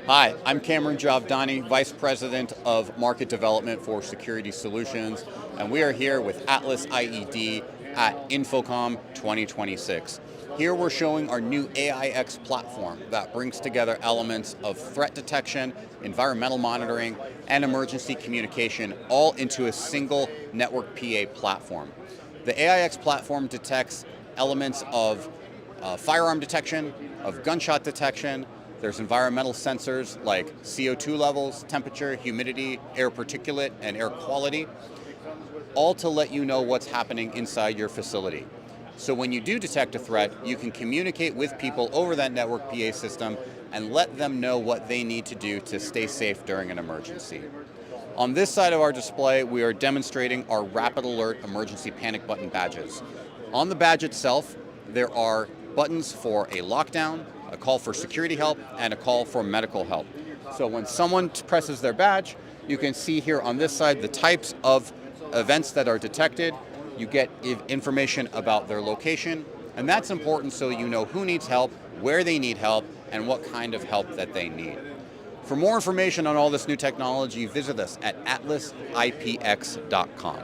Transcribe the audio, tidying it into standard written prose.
Hi, I'm Cameron Javdani, Vice President of Market Development for Security Solutions, and we are here with AtlasIED at InfoComm 2026. Here we're showing our new AIX platform that brings together elements of threat detection, environmental monitoring, and emergency communication all into a single network PA platform. The AIX platform detects elements of firearm detection, of gunshot detection. There's environmental sensors like CO2 levels, temperature, humidity, air particulate, and air quality, all to let you know what's happening inside your facility. So when you do detect a threat, you can communicate with people over that network PA system and let them know what they need to do to stay safe during an emergency. On this side of our display, we are demonstrating our Rapid Alert Emergency Panic Button badges. On the badge itself, there are buttons for a lockdown, a call for security help, and a call for medical help. So when someone presses their badge, you can see here on this side the types of events that are detected. You get information about their location, and that's important so you know who needs help, where they need help, and what kind of help that they need. For more information on all this new technology, visit us at atlasipx.com.